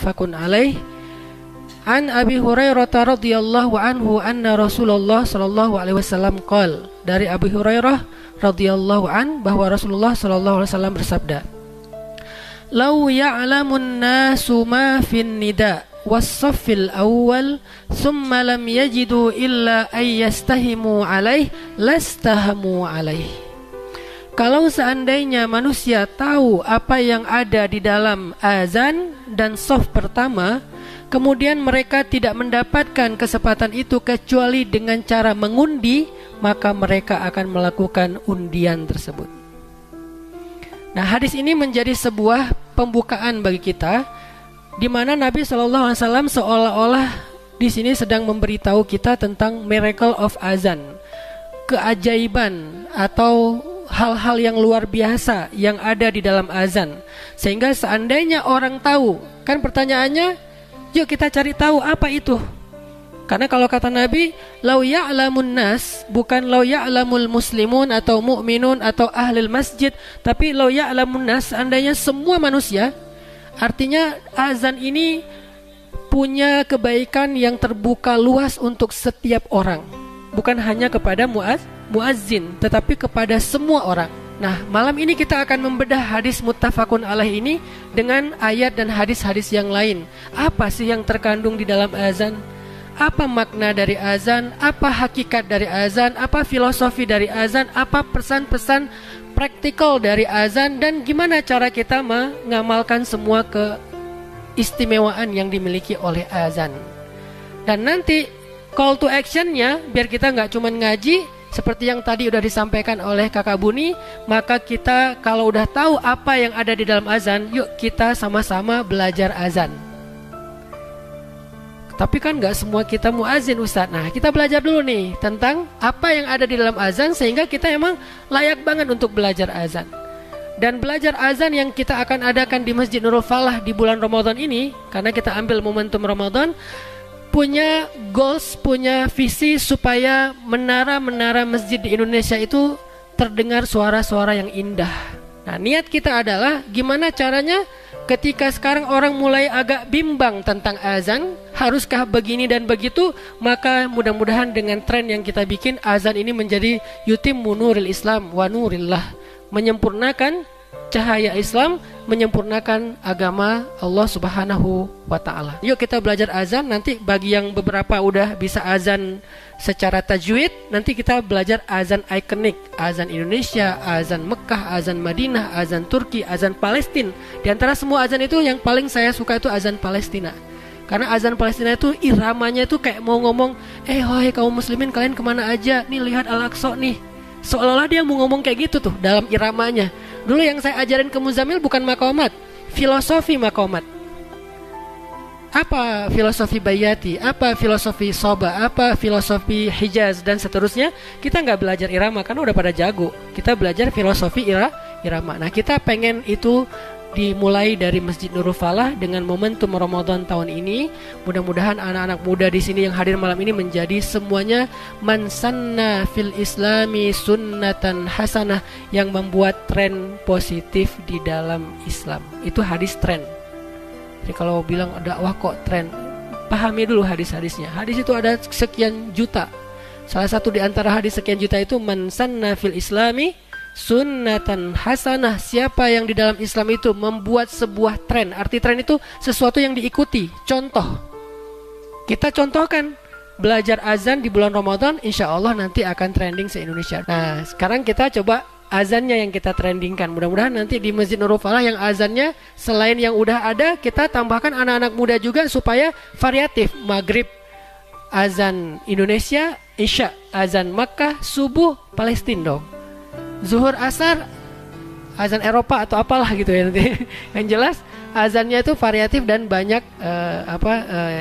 Fakun alaih. An Abi Hurairah radhiyallahu anhu anna Rasulullah sallallahu alaihi wasallam qala, dari Abi Hurairah radhiyallahu an bahwa Rasulullah sallallahu alaihi wasallam bersabda, "Lau ya'lamun nasu ma fin nida was-saffil awwal thumma lam yajidu illa ay yastahimu alaih lastahamu alaih." Kalau seandainya manusia tahu apa yang ada di dalam azan dan shaf pertama, kemudian mereka tidak mendapatkan kesempatan itu kecuali dengan cara mengundi, maka mereka akan melakukan undian tersebut. Nah, hadis ini menjadi sebuah pembukaan bagi kita, di mana Nabi SAW seolah-olah di sini sedang memberitahu kita tentang miracle of azan, keajaiban atau hal-hal yang luar biasa yang ada di dalam azan. Sehingga seandainya orang tahu, kan pertanyaannya, yuk kita cari tahu apa itu. Karena kalau kata Nabi, lau ya'lamun nas, bukan lau ya'lamul muslimun atau mu'minun atau ahlul masjid, tapi lau ya'lamun nas, seandainya semua manusia. Artinya azan ini punya kebaikan yang terbuka luas untuk setiap orang, bukan hanya kepada muazzin, tetapi kepada semua orang. Nah, malam ini kita akan membedah hadis muttafaqun alaih ini dengan ayat dan hadis-hadis yang lain. Apa sih yang terkandung di dalam azan? Apa makna dari azan? Apa hakikat dari azan? Apa filosofi dari azan? Apa pesan-pesan praktikal dari azan? Dan gimana cara kita mengamalkan semua keistimewaan yang dimiliki oleh azan? Dan nanti call to actionnya, biar kita nggak cuma ngaji seperti yang tadi udah disampaikan oleh Kakak Buni, maka kita kalau udah tahu apa yang ada di dalam azan, yuk kita sama-sama belajar azan. Tapi kan nggak semua kita muazin, Ustadz. Nah, kita belajar dulu nih tentang apa yang ada di dalam azan, sehingga kita emang layak banget untuk belajar azan. Dan belajar azan yang kita akan adakan di Masjid Nurul Falah di bulan Ramadan ini, karena kita ambil momentum Ramadan, punya goals, punya visi supaya menara-menara masjid di Indonesia itu terdengar suara-suara yang indah. Nah, niat kita adalah gimana caranya ketika sekarang orang mulai agak bimbang tentang azan, haruskah begini dan begitu, maka mudah-mudahan dengan tren yang kita bikin, azan ini menjadi yutimmu nuril Islam wa nurillah, menyempurnakan cahaya Islam, menyempurnakan agama Allah Subhanahu wa ta'ala. Yuk kita belajar azan. Nanti bagi yang beberapa udah bisa azan secara tajwid, nanti kita belajar azan ikonik, azan Indonesia, azan Mekah, azan Madinah, azan Turki, azan Palestina. Di antara semua azan itu yang paling saya suka itu azan Palestina. Karena azan Palestina itu iramanya itu kayak mau ngomong, wahai kaum muslimin, kalian kemana aja? Nih lihat Al-Aqsa nih. Seolah-olah dia mau ngomong kayak gitu tuh dalam iramanya. Dulu yang saya ajarin ke Muzammil bukan maqamat, filosofi maqamat. Apa filosofi Bayati, apa filosofi Soba, apa filosofi Hijaz dan seterusnya. Kita nggak belajar irama karena udah pada jago. Kita belajar filosofi irama. Nah, kita pengen itu dimulai dari Masjid Nurul Falah dengan momentum Ramadan tahun ini. Mudah-mudahan anak-anak muda di sini yang hadir malam ini menjadi semuanya man sanna fil islami sunnatan hasanah, yang membuat tren positif di dalam Islam. Itu hadis tren. Jadi kalau bilang dakwah kok tren, pahami dulu hadis-hadisnya. Hadis itu ada sekian juta. Salah satu di antara hadis sekian juta itu man sanna fil islami sunnatan hasanah, siapa yang di dalam Islam itu membuat sebuah tren. Arti tren itu sesuatu yang diikuti, contoh. Kita contohkan belajar azan di bulan Ramadan, insya Allah nanti akan trending se-Indonesia. Nah, sekarang kita coba azannya yang kita trendingkan. Mudah-mudahan nanti di Masjid Nurul Falah yang azannya selain yang udah ada, kita tambahkan anak-anak muda juga supaya variatif. Maghrib azan Indonesia, Isya azan Makkah, subuh Palestina dong. Zuhur asar azan Eropa atau apalah gitu ya nanti. Yang jelas azannya itu variatif dan banyak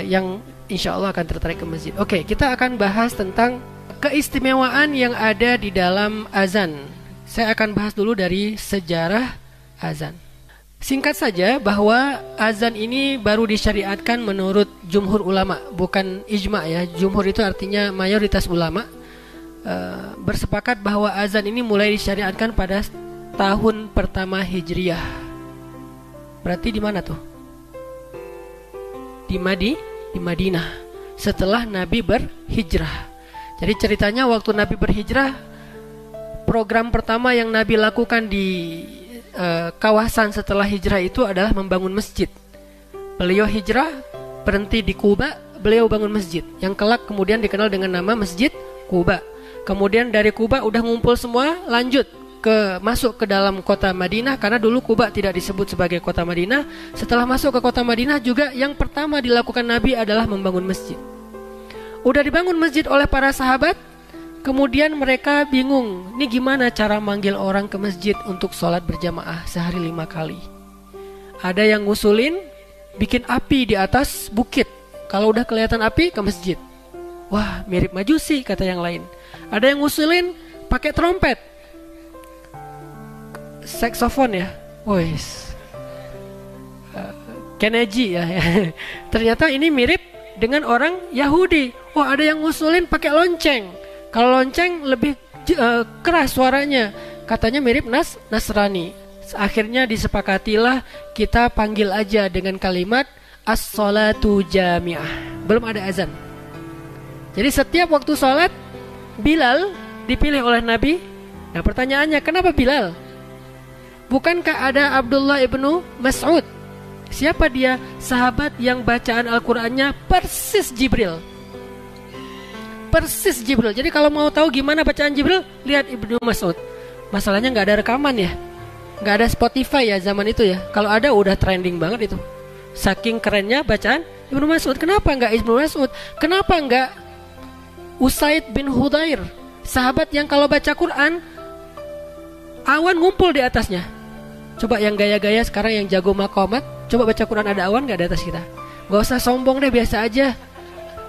yang insya Allah akan tertarik ke masjid. Oke, kita akan bahas tentang keistimewaan yang ada di dalam azan. Saya akan bahas dulu dari sejarah azan. Singkat saja bahwa azan ini baru disyariatkan menurut jumhur ulama, bukan ijma ya. Jumhur itu artinya mayoritas ulama. Bersepakat bahwa azan ini mulai disyariatkan pada tahun pertama Hijriyah. Berarti di mana tuh? di Madinah setelah Nabi berhijrah. Jadi ceritanya waktu Nabi berhijrah, program pertama yang Nabi lakukan di kawasan setelah hijrah itu adalah membangun masjid. Beliau hijrah, berhenti di Kuba, beliau bangun masjid yang kelak kemudian dikenal dengan nama Masjid Kuba. Kemudian dari Kuba udah ngumpul semua, lanjut masuk ke dalam kota Madinah, karena dulu Kuba tidak disebut sebagai kota Madinah. Setelah masuk ke kota Madinah juga yang pertama dilakukan Nabi adalah membangun masjid. Udah dibangun masjid oleh para sahabat, kemudian mereka bingung, ini gimana cara manggil orang ke masjid untuk sholat berjamaah sehari 5 kali. Ada yang ngusulin bikin api di atas bukit, kalau udah kelihatan api ke masjid. Wah, mirip Majusi, kata yang lain. Ada yang ngusulin pakai trompet, saksofon ya, voice, Kennedy ya. Ternyata ini mirip dengan orang Yahudi. Oh, ada yang ngusulin pakai lonceng. Kalau lonceng lebih keras suaranya, katanya mirip Nasrani. Akhirnya disepakatilah kita panggil aja dengan kalimat as-salatu jami'ah. Belum ada azan. Jadi setiap waktu sholat, Bilal dipilih oleh Nabi. Nah pertanyaannya, kenapa Bilal? Bukankah ada Abdullah ibnu Mas'ud? Siapa dia? Sahabat yang bacaan Al-Qur'annya persis Jibril. Persis Jibril. Jadi kalau mau tahu gimana bacaan Jibril, lihat Ibnu Mas'ud. Masalahnya gak ada rekaman ya, gak ada Spotify ya zaman itu ya. Kalau ada udah trending banget itu. Saking kerennya bacaan Ibnu Mas'ud. Kenapa gak Ibnu Mas'ud? Kenapa gak Usaid bin Hudair? Sahabat yang kalau baca Quran awan ngumpul di atasnya. Coba yang gaya-gaya sekarang yang jago maqamat, coba baca Quran ada awan gak di atas kita? Gak usah sombong deh, biasa aja.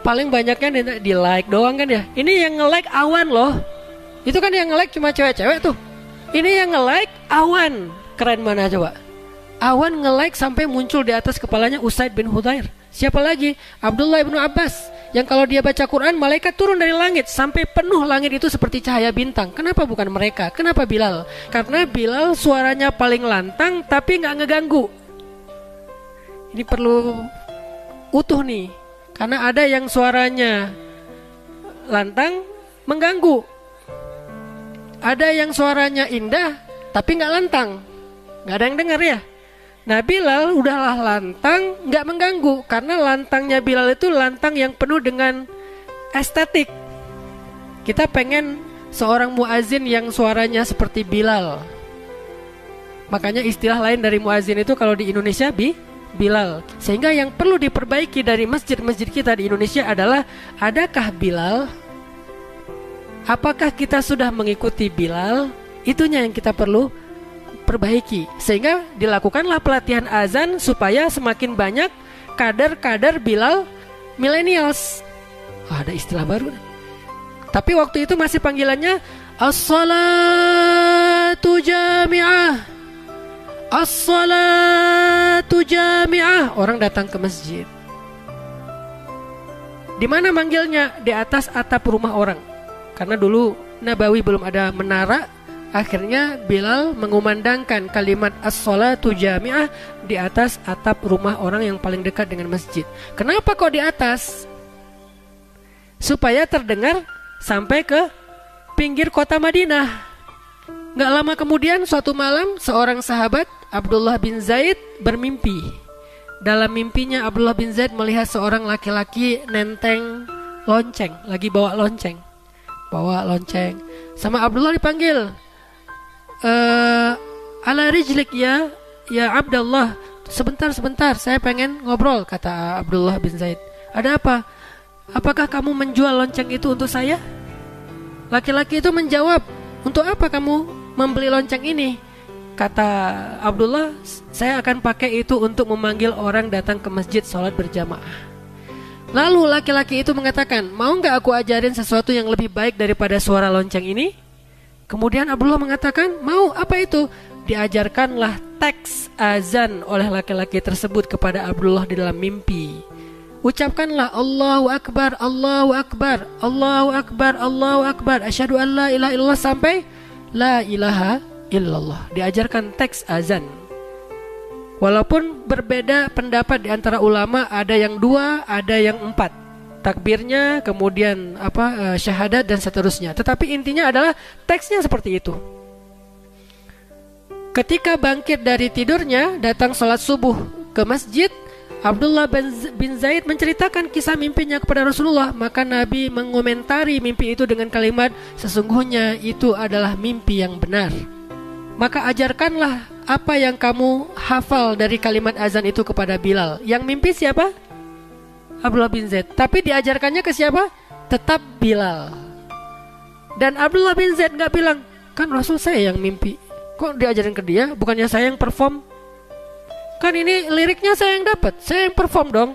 Paling banyaknya di like doang kan ya. Ini yang nge-like awan loh. Itu kan yang nge-like cuma cewek-cewek tuh. Ini yang nge-like awan. Keren mana coba? Awan nge-like sampai muncul di atas kepalanya Usaid bin Hudair. Siapa lagi? Abdullah ibnu Abbas, yang kalau dia baca Quran malaikat turun dari langit sampai penuh langit itu seperti cahaya bintang. Kenapa bukan mereka? Kenapa Bilal? Karena Bilal suaranya paling lantang tapi gak ngeganggu. Ini perlu utuh nih. Karena ada yang suaranya lantang mengganggu. Ada yang suaranya indah tapi gak lantang, gak ada yang dengar ya. Nah Bilal udahlah lantang, gak mengganggu. Karena lantangnya Bilal itu lantang yang penuh dengan estetik. Kita pengen seorang muazin yang suaranya seperti Bilal. Makanya istilah lain dari muazin itu kalau di Indonesia Bilal. Sehingga yang perlu diperbaiki dari masjid-masjid kita di Indonesia adalah, adakah Bilal? Apakah kita sudah mengikuti Bilal? Itunya yang kita perlu perbaiki. Sehingga dilakukanlah pelatihan azan supaya semakin banyak kader-kader Bilal millennials. Oh, ada istilah baru. Tapi waktu itu masih panggilannya as-salatu jami'ah. As-salatu jami'ah. Orang datang ke masjid. Di mana manggilnya? Di atas atap rumah orang. Karena dulu Nabawi belum ada menara. Akhirnya Bilal mengumandangkan kalimat as-salatu jami'ah di atas atap rumah orang yang paling dekat dengan masjid. Kenapa kok di atas? Supaya terdengar sampai ke pinggir kota Madinah. Gak lama kemudian suatu malam seorang sahabat Abdullah bin Zaid bermimpi. Dalam mimpinya Abdullah bin Zaid melihat seorang laki-laki nenteng lonceng, lagi bawa lonceng. Sama Abdullah dipanggil, ala rijlik ya Abdullah, sebentar saya pengen ngobrol, kata Abdullah bin Zaid. Ada apa? Apakah kamu menjual lonceng itu untuk saya? Laki-laki itu menjawab, untuk apa kamu membeli lonceng ini? Kata Abdullah, saya akan pakai itu untuk memanggil orang datang ke masjid sholat berjamaah. Lalu laki-laki itu mengatakan, mau gak aku ajarin sesuatu yang lebih baik daripada suara lonceng ini? Kemudian Abdullah mengatakan, mau. Apa itu? Diajarkanlah teks azan oleh laki-laki tersebut kepada Abdullah di dalam mimpi. Ucapkanlah Allahu Akbar, Allahu Akbar, Allahu Akbar, Allahu Akbar, asyhadu an la ilaha illallah sampai la ilaha illallah. Diajarkan teks azan. Walaupun berbeda pendapat di antara ulama, ada yang 2, ada yang 4 takbirnya, kemudian syahadat dan seterusnya. Tetapi intinya adalah teksnya seperti itu. Ketika bangkit dari tidurnya, datang sholat subuh ke masjid, Abdullah bin Zaid menceritakan kisah mimpinya kepada Rasulullah. Maka Nabi mengomentari mimpi itu dengan kalimat, sesungguhnya itu adalah mimpi yang benar. Maka ajarkanlah apa yang kamu hafal dari kalimat azan itu kepada Bilal. Yang mimpi siapa? Abdullah bin Zaid. Tapi diajarkannya ke siapa? Tetap Bilal. Dan Abdullah bin Zaid gak bilang, kan Rasul saya yang mimpi, kok diajarin ke dia? Bukannya saya yang perform? Kan ini liriknya saya yang dapat, saya yang perform dong.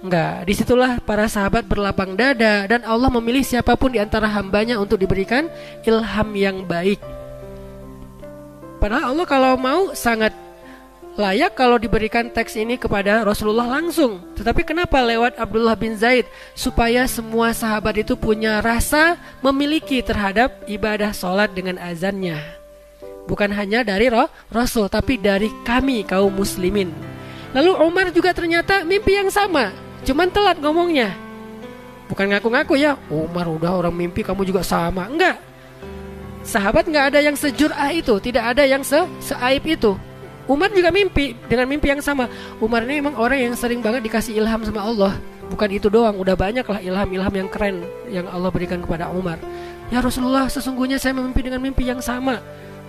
Enggak, disitulah para sahabat berlapang dada. Dan Allah memilih siapapun di antara hambanya untuk diberikan ilham yang baik. Padahal Allah kalau mau sangat layak kalau diberikan teks ini kepada Rasulullah langsung. Tetapi kenapa lewat Abdullah bin Zaid? Supaya semua sahabat itu punya rasa memiliki terhadap ibadah sholat dengan azannya. Bukan hanya dari Rasul, tapi dari kami kaum muslimin. Lalu Umar juga ternyata mimpi yang sama, cuman telat ngomongnya. Bukan ngaku-ngaku ya, Umar udah orang mimpi kamu juga sama. Enggak. Sahabat gak ada yang sejur'ah itu, tidak ada yang seaib itu. Umar juga mimpi dengan mimpi yang sama. Umar ini memang orang yang sering banget dikasih ilham sama Allah. Bukan itu doang, udah banyak lah ilham-ilham yang keren yang Allah berikan kepada Umar. Ya Rasulullah, sesungguhnya saya mimpi dengan mimpi yang sama.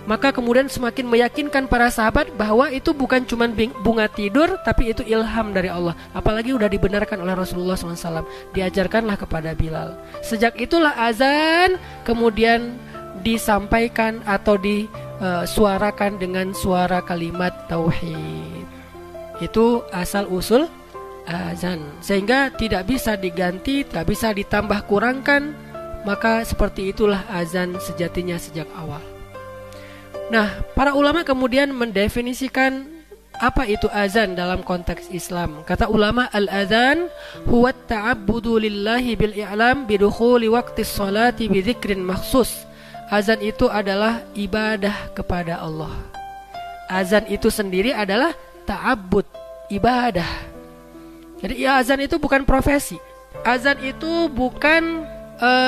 Maka kemudian semakin meyakinkan para sahabat bahwa itu bukan cuma bunga tidur, tapi itu ilham dari Allah. Apalagi udah dibenarkan oleh Rasulullah SAW. Diajarkanlah kepada Bilal. Sejak itulah azan kemudian disampaikan atau disuarakan dengan suara kalimat tauhid. Itu asal usul azan, sehingga tidak bisa diganti, tidak bisa ditambah kurangkan. Maka seperti itulah azan sejatinya sejak awal. Nah, para ulama kemudian mendefinisikan apa itu azan dalam konteks Islam. Kata ulama, al-azan huwa ta'abbudu lillahi bil i'lam bidukhuli waqtis salati bi dzikrin makhsus. Azan itu adalah ibadah kepada Allah. Azan itu sendiri adalah ta'abbud, ibadah. Jadi azan itu bukan profesi. Azan itu bukan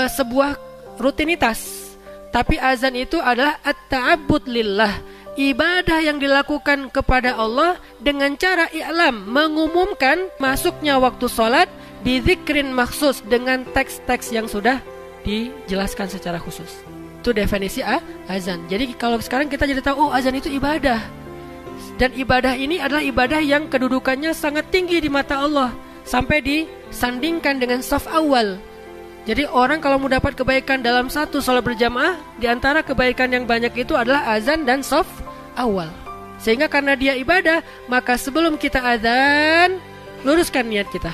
sebuah rutinitas. Tapi azan itu adalah at-ta'abbud lillah, ibadah yang dilakukan kepada Allah dengan cara i'lam, mengumumkan masuknya waktu sholat bidzikrin maksus, dengan teks-teks yang sudah dijelaskan secara khusus. Itu definisi azan. Jadi kalau sekarang kita jadi tahu, oh azan itu ibadah. Dan ibadah ini adalah ibadah yang kedudukannya sangat tinggi di mata Allah, sampai disandingkan dengan shaf awal. Jadi orang kalau mau dapat kebaikan dalam satu sholat berjamaah, di antara kebaikan yang banyak itu adalah azan dan shaf awal. Sehingga karena dia ibadah, maka sebelum kita azan, luruskan niat kita.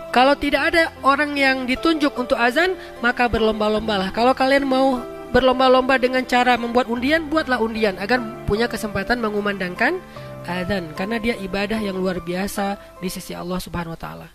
Kalau tidak ada orang yang ditunjuk untuk azan, maka berlomba-lombalah. Kalau kalian mau berlomba-lomba dengan cara membuat undian, buatlah undian agar punya kesempatan mengumandangkan azan, karena dia ibadah yang luar biasa di sisi Allah Subhanahu wa taala.